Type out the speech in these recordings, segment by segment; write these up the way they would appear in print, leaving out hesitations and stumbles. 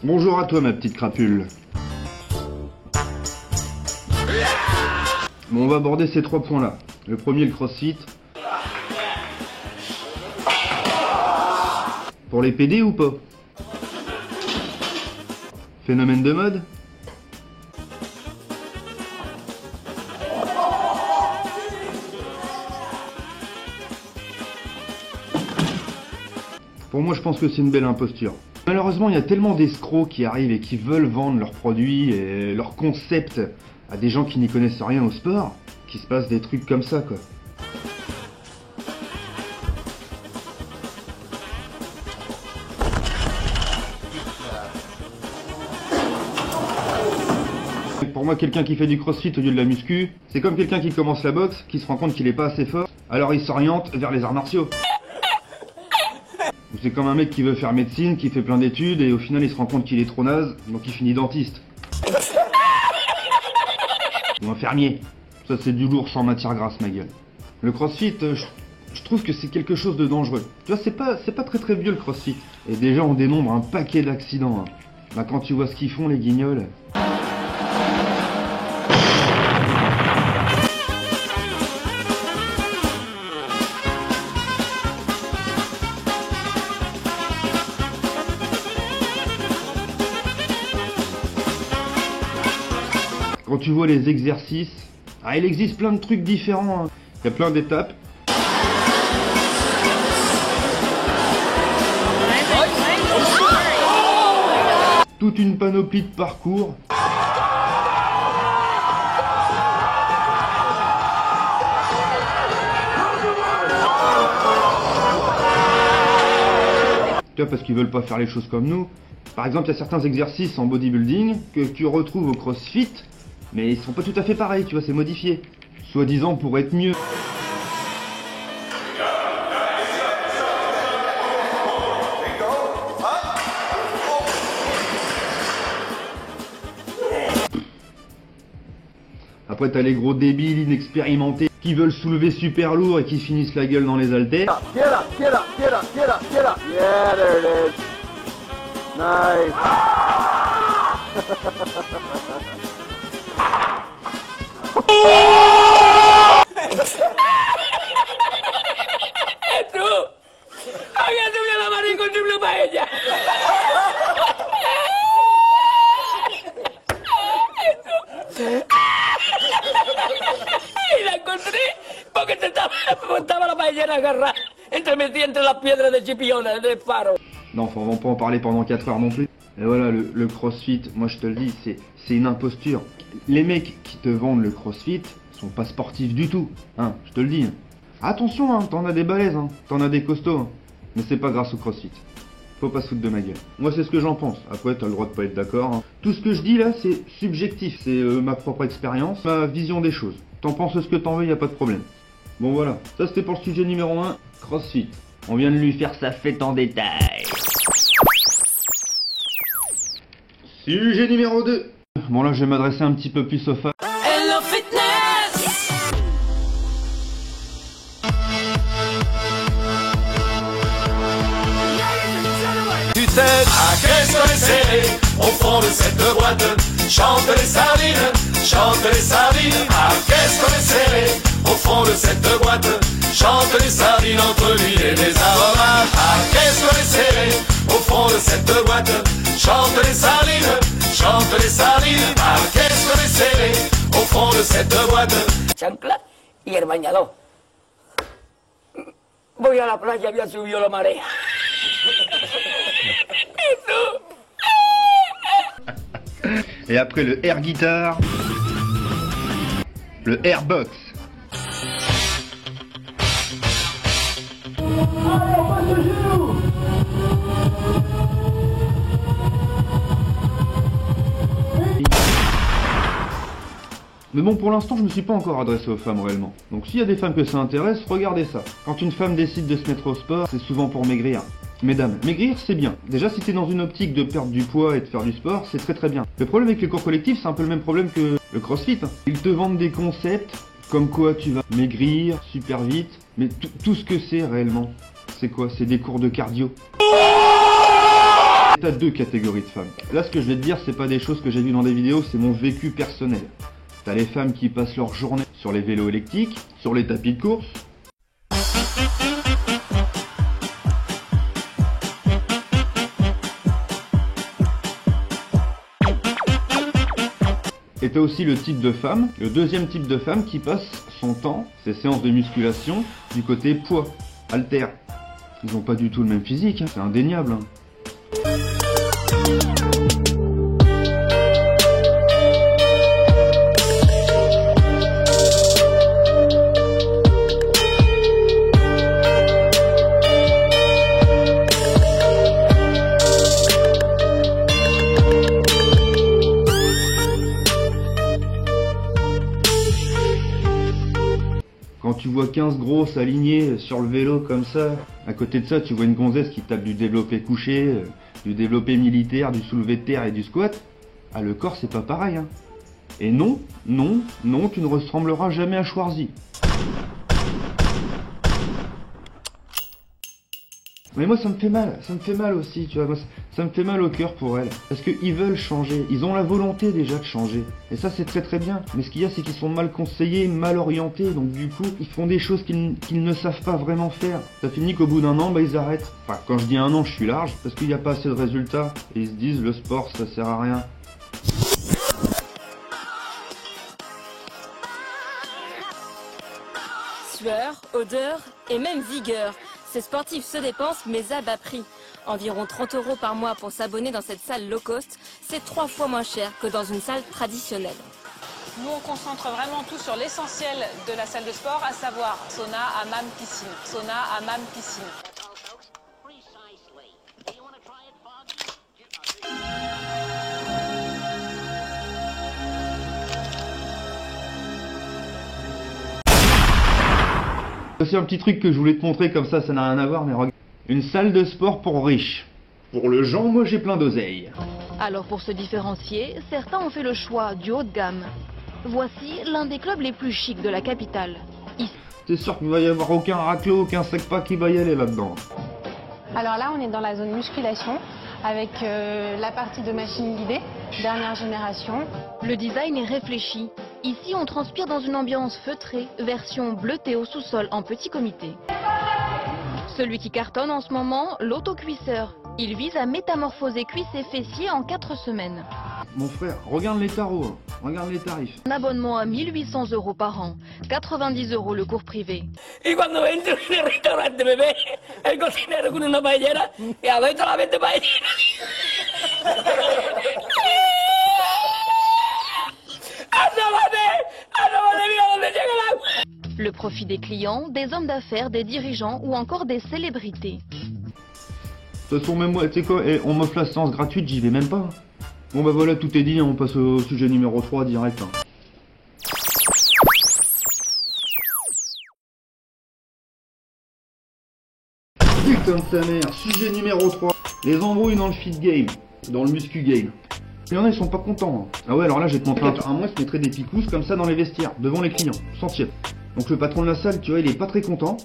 Bonjour à toi ma petite crapule. Bon, on va aborder ces 3 points là. Le premier, le crossfit. Pour les PD ou pas? Phénomène de mode? Pour moi, je pense que c'est une belle imposture. Malheureusement, il y a tellement d'escrocs qui arrivent et qui veulent vendre leurs produits et leurs concepts à des gens qui n'y connaissent rien au sport, qu'il se passe des trucs comme ça, quoi. Pour moi, quelqu'un qui fait du crossfit au lieu de la muscu, c'est comme quelqu'un qui commence la boxe, qui se rend compte qu'il est pas assez fort, alors il s'oriente vers les arts martiaux. C'est comme un mec qui veut faire médecine, qui fait plein d'études, et au final il se rend compte qu'il est trop naze, donc il finit dentiste. Ou infirmier. Ça c'est du lourd sans matière grasse, ma gueule. Le crossfit, je trouve que c'est quelque chose de dangereux. Tu vois, c'est pas très vieux le crossfit. Et déjà on dénombre un paquet d'accidents. Hein. Bah, quand tu vois ce qu'ils font les guignols... Quand tu vois les exercices, il existe plein de trucs différents, hein. Il y a plein d'étapes. Toute une panoplie de parcours. Tu vois, parce qu'ils veulent pas faire les choses comme nous. Par exemple, il y a certains exercices en bodybuilding que tu retrouves au crossfit, mais ils sont pas tout à fait pareils, tu vois, c'est modifié. Soi-disant pour être mieux. Après t'as les gros débiles inexpérimentés qui veulent soulever super lourd et qui finissent la gueule dans les haltères. Get up. Yeah, there it is. Nice. ¡Tú! ¡Hágate una lavadita con triple paella! Y la encontré porque estaba la paellera agarrada metida entre las piedras de Chipiona, del faro. Non, enfin, on va pas en parler pendant 4 heures non plus. Et voilà, le crossfit, moi je te le dis, c'est une imposture. Les mecs qui te vendent le crossfit sont pas sportifs du tout, hein, je te le dis. Attention, hein, t'en as des balèzes, hein, t'en as des costauds, hein, mais c'est pas grâce au crossfit. Faut pas se foutre de ma gueule. Moi c'est ce que j'en pense, après t'as le droit de pas être d'accord. Hein. Tout ce que je dis là, c'est subjectif, c'est ma propre expérience, ma vision des choses. T'en penses ce que t'en veux, y a pas de problème. Bon voilà, ça c'était pour le sujet numéro 1, crossfit. On vient de lui faire sa fête en détail. Sujet numéro 2. Bon là je vais m'adresser un petit peu plus aux femmes. Hello Fitness. Tu t'aides à qu'est-ce est serré au fond de cette boîte. Chante les sardines, ah qu'est-ce qu'on est serré au fond de cette boîte. Chante les sardines entre l'huile et les aromates. Ah qu'est-ce qu'on est serré au fond de cette boîte. Chante les sardines, ah qu'est-ce qu'on est serré au fond de cette boîte. Chancla y el bañador. Voy a la playa, había subido la marea. Et après le air guitar, le airbox. Mais bon, pour l'instant, je me suis pas encore adressé aux femmes réellement. Donc s'il y a des femmes que ça intéresse, regardez ça. Quand une femme décide de se mettre au sport, c'est souvent pour maigrir. Mesdames, maigrir c'est bien. Déjà si t'es dans une optique de perdre du poids et de faire du sport, c'est très bien. Le problème avec les cours collectifs, c'est un peu le même problème que le crossfit. Hein. Ils te vendent des concepts comme quoi tu vas maigrir super vite, mais tout ce que c'est réellement, c'est quoi? C'est des cours de cardio. T'as deux catégories de femmes. Là, ce que je vais te dire, c'est pas des choses que j'ai vues dans des vidéos, c'est mon vécu personnel. T'as les femmes qui passent leur journée sur les vélos électriques, sur les tapis de course. Et t'as aussi le type de femme, le deuxième type de femme qui passe son temps, ses séances de musculation, du côté poids, haltère. Ils ont pas du tout le même physique, hein, c'est indéniable. Hein. Quand tu vois 15 grosses alignées sur le vélo comme ça, à côté de ça tu vois une gonzesse qui tape du développé couché, du développé militaire, du soulevé de terre et du squat, ah le corps c'est pas pareil hein. Et non, non, non, tu ne ressembleras jamais à Schwarzy. Mais moi ça me fait mal aussi, tu vois, moi, ça me fait mal au cœur pour elles. Parce qu'ils veulent changer, ils ont la volonté déjà de changer. Et ça c'est très très bien. Mais ce qu'il y a c'est qu'ils sont mal conseillés, mal orientés, donc du coup ils font des choses qu'ils ne savent pas vraiment faire. Ça finit qu'au bout d'un an, bah ils arrêtent. Enfin quand je dis un an je suis large, parce qu'il n'y a pas assez de résultats. Et ils se disent le sport ça sert à rien. Sueur, odeur et même vigueur. Ces sportifs se dépensent mais à bas prix. Environ 30 € par mois pour s'abonner dans cette salle low cost, c'est 3 fois moins cher que dans une salle traditionnelle. Nous, on concentre vraiment tout sur l'essentiel de la salle de sport, à savoir sauna, hammam, piscine. Sauna, hammam, piscine. C'est un petit truc que je voulais te montrer comme ça n'a rien à voir, mais regarde. Une salle de sport pour riches. Pour le genre, moi j'ai plein d'oseille. Alors pour se différencier, certains ont fait le choix du haut de gamme. Voici l'un des clubs les plus chics de la capitale. C'est sûr qu'il va y avoir aucun raclot, aucun sec-pas qui va y aller là-dedans. Alors là, on est dans la zone musculation, avec la partie de machines guidées, dernière génération. Le design est réfléchi. Ici, on transpire dans une ambiance feutrée, version bleutée au sous-sol en petit comité. Celui qui cartonne en ce moment, l'autocuisseur. Il vise à métamorphoser cuisses et fessiers en 4 semaines. Mon frère, regarde les tarots, hein. Regarde les tarifs. Un abonnement à 1 800 € par an, 90 € le cours privé. Y cuando entro en el restaurante me ve el cocinero con una paellera y adentro la vende paellera. Mira dónde llega el agua. Le profit des clients, des hommes d'affaires, des dirigeants ou encore des célébrités. De toute façon, même moi, tu sais quoi, on m'offre la séance gratuite, j'y vais même pas. Bon bah voilà, tout est dit, on passe au sujet numéro 3 direct. Hein. Putain de sa mère, sujet numéro 3. Les embrouilles dans le fit game, dans le muscu game. Il y en a, ils sont pas contents. Hein. Ah ouais, alors là, je vais te montrer un mois, il se mettrait des picousses comme ça dans les vestiaires, devant les clients, sans tiède. Donc le patron de la salle, tu vois, il est pas très content.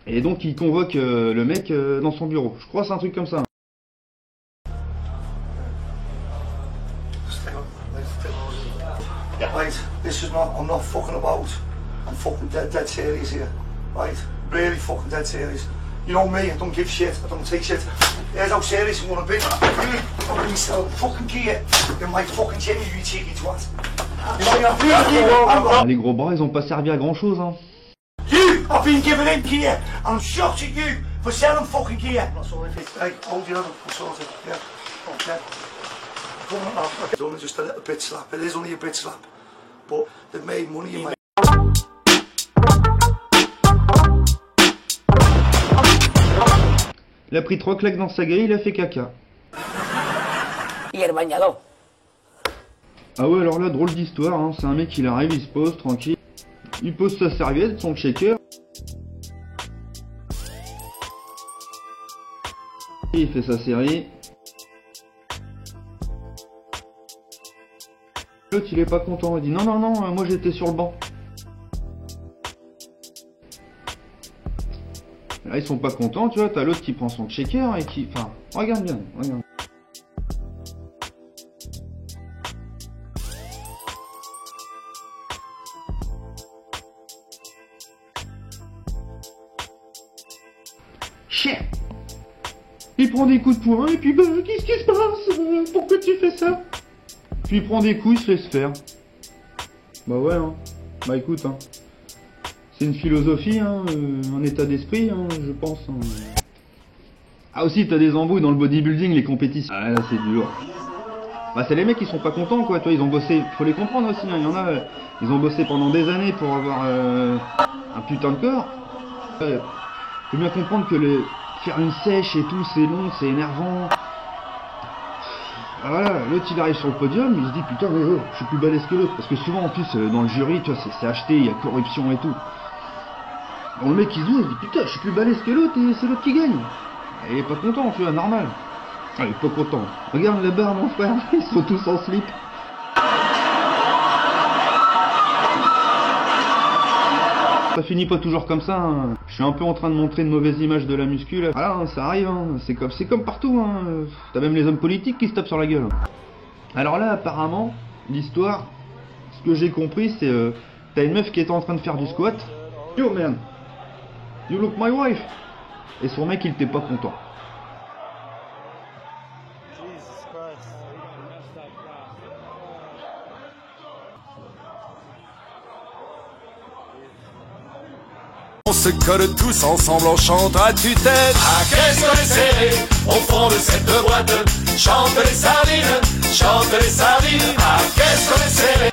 Et donc il convoque le mec dans son bureau. Je crois que c'est un truc comme ça. Yeah. Right, this is not, I'm not fucking about. I'm fucking dead serious here. Right, really fucking dead serious. You know me, I don't give shit, I don't take shit. Here's how serious I'm gonna be. You fucking sell fucking gear in my fucking gym, you cheeky twat. Les gros bras, ils ont pas servi à grand chose, hein. You have been given in gear, and I'm shocked at you for selling fucking gear. That's all I think. Hey, hold your other sort of, yeah. Okay. It's only just a little bit slap, it is only a bit slap. But they've made money in my... Il a pris 3 claques dans sa gueule, il a fait caca. Y el bañador. Ah ouais, alors là, drôle d'histoire, hein. C'est un mec, il arrive, il se pose, tranquille. Il pose sa serviette, son shaker. Il fait sa série. L'autre, il est pas content, il dit non, non, non, moi j'étais sur le banc. Là, ils sont pas contents, tu vois, t'as l'autre qui prend son shaker et qui... Enfin, regarde bien, regarde. Chien. Il prend des coups de poing et puis bah, qu'est-ce qui se passe? Pourquoi tu fais ça? Puis il prend des coups, il se laisse faire. Bah ouais, hein. Bah écoute, hein. C'est une philosophie, hein, un état d'esprit, hein, je pense. Hein. Ah aussi, t'as des embrouilles dans le bodybuilding, les compétitions. Ah là, c'est du lourd. Bah c'est les mecs qui sont pas contents, quoi, tu vois, ils ont bossé, faut les comprendre aussi, hein, il y en a, ils ont bossé pendant des années pour avoir un putain de corps. Faut bien comprendre que faire une sèche et tout, c'est long, c'est énervant. Ah voilà, l'autre il arrive sur le podium, il se dit putain mais oh, je suis plus balèze que l'autre. Parce que souvent en plus dans le jury, tu vois, c'est acheté, il y a corruption et tout. Bon, le mec il se dit putain je suis plus balèze que l'autre et c'est l'autre qui gagne. Et il est pas content, tu vois, normal. Ah, il est pas content. Regarde les barres mon frère, ils sont tous en slip. Ça finit pas toujours comme ça, hein. Je suis un peu en train de montrer une mauvaise image de la muscu là. Voilà, hein, ça arrive, hein. C'est comme partout, hein. T'as même les hommes politiques qui se tapent sur la gueule. Alors là, apparemment, l'histoire, ce que j'ai compris, c'est t'as une meuf qui était en train de faire du squat. Yo man, you look my wife. Et son mec il était pas content. On se colle tous ensemble, on chante à tue-tête. Ah, qu'est-ce qu'on est serré au fond de cette boîte. Chante les sardines, chante les sardines. Ah, qu'est-ce qu'on est serré.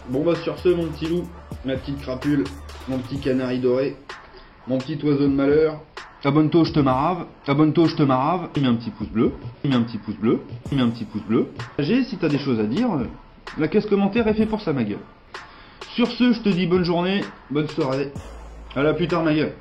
Bon bah sur ce mon petit loup, ma petite crapule, mon petit canari doré, mon petit oiseau de malheur, abonne-toi je te marave, abonne-toi je te marave, mets un petit pouce bleu, mets un petit pouce bleu, mets un petit pouce bleu. Si t'as des choses à dire, la caisse commentaire est fait pour ça ma gueule. Sur ce je te dis bonne journée, bonne soirée, à la plus tard ma gueule.